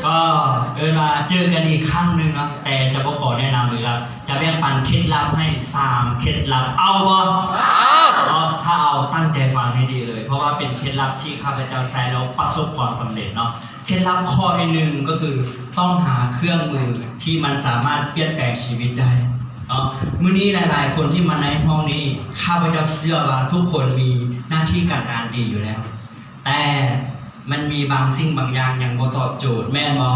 ก็มาเจอกันอีกครั้งหนึ่งนะแต่จะขอแนะนำเลยครับจะแบ่งปันเคล็ดลับให้3เคล็ดลับเอาบ่ถ้าเอาตั้งใจฟังให้ดีเลยเพราะว่าเป็นเคล็ดลับที่ข้าพเจ้าใช้แล้วประสบความสำเร็จเนาะเคล็ดลับข้อที่หนึ่งก็คือต้องหาเครื่องมือที่มันสามารถเปลี่ยนแปลงชีวิตได้เนาะมื้อนี้หลายๆคนที่มาในห้องนี้ข้าพเจ้าเชื่อว่าทุกคนมีหน้าที่การงานดีอยู่แล้วแต่มันมีบางสิ่งบางอย่างยังบ่ตอบโจทย์แม่นบ่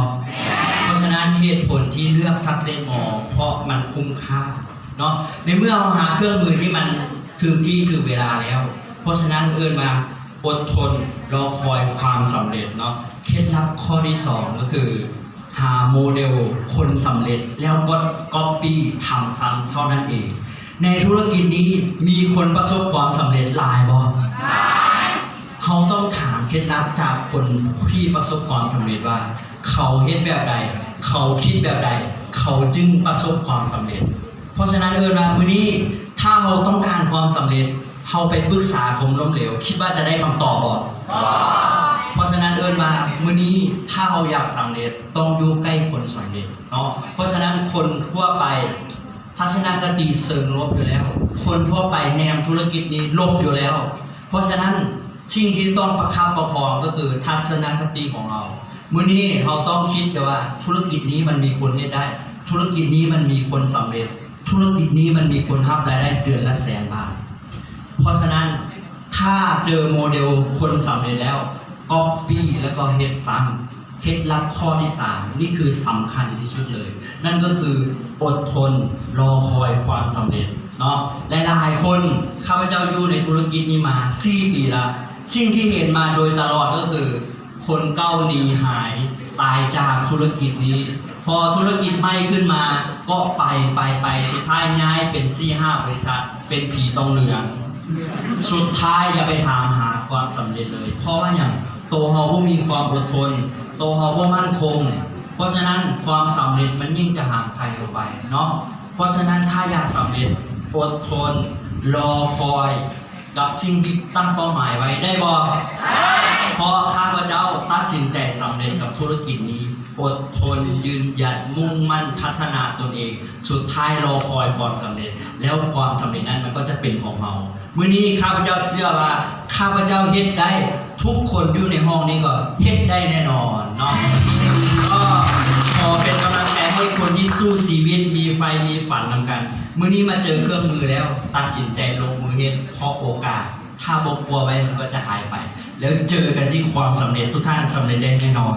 เพราะฉะนั้นเหตุผลที่เลือกซักเซสหมอเพราะมันคุ้มค่าเนาะในเมื่อเราหาเครื่องมือที่มันถึงที่ถึงเวลาแล้วเพราะฉะนั้นมาอดทนรอคอยความสำเร็จเนาะเคล็ดลับข้อที่2ก็คือหาโมเดลคนสำเร็จแล้วก็ก๊อปปี้ทำซ้ำเท่านั้นเองในธุรกิจนี้มีคนประสบความสำเร็จหลายบ่เขาต้องถามเคล็ดลับจากคนที่ประสบความสำเร็จว่าเขาเฮ็ดแบบใดเขาคิดแบบใดเขาจึงประสบความสำเร็จเพราะฉะนั้นว่ามื้อนี้ถ้าเราต้องการความสำเร็จเราไปปรึกษาคนล้มเหลวคิดว่าจะได้คำตอบบ่เพราะฉะนั้นมามื้อนี้ถ้าเราอยากสำเร็จต้องอยู่ใกล้คนสำเร็จเนาะเพราะฉะนั้นคนทั่วไปทัศนคติเชิงลบอยู่แล้วคนทั่วไปแนวธุรกิจนี้ลบอยู่แล้วเพราะฉะนั้นสิ่งที่ต้องประคับประคองก็คือทัศนคติของเรามื้อนี้เราต้องคิดแต่ว่าธุรกิจนี้มันมีคนเฮ็ดได้ธุรกิจนี้มันมีคนสำเร็จธุรกิจนี้มันมีคนรับรายได้เดือนละ100,000 บาทเพราะฉะนั้นถ้าเจอโมเดลคนสำเร็จแล้วก๊อปปี้แล้วก็เฮ็ดซ้ำเคล็ดลับข้อที่3นี่คือสำคัญที่สุดเลยนั่นก็คืออดทนรอคอยความสำเร็จเนาะหลายๆคนข้าพเจ้าอยู่ในธุรกิจนี้มา4 ปีแล้วสิ่งที่เห็นมาโดยตลอดก็คือคนเก้าหนีหายตายจากธุรกิจนี้พอธุรกิจไม่ขึ้นมาก็ไปสุดท้ายย้ายเป็น4-5 บริษัทเป็นผีตองเหลืองสุดท้ายอย่าไปถามหาความสำเร็จเลยเพราะว่าอย่างโตเฮาบ่มีความอดทนโตเฮาบ่มั่นคงเพราะฉะนั้นความสำเร็จมันยิ่งจะห่างไกลออกไปเนาะเพราะฉะนั้นถ้าอยากสำเร็จอดทนรอคอยกับสิ่งที่ตั้งเป้าหมายไว้ได้บ่เพราะข้าพเจ้าตัดสินใจสำเร็จกับธุรกิจนี้อดทนยืนหยัดมุ่งมั่นพัฒนาตนเองสุดท้ายรอคอยความสำเร็จแล้วความสำเร็จนั้นมันก็จะเป็นของเรามื้อนี้ข้าพเจ้าเชื่อว่าข้าพเจ้าเฮ็ดได้ทุกคนอยู่ในห้องนี้ก็เฮ็ดได้แน่นอนเนาะก็ขอเป็นกำลังใจให้คนที่สู้ชีวิตมีไฟมีฝันนำกันมื้อนี้มาเจอเครื่องมือแล้วตัดสินใจลงมือเฮ็ดเพราะโอกาสถ้าบกลัวไว้มันก็จะหายไปแล้วเจอกันที่ความสำเร็จทุกท่านสำเร็จได้แน่นอน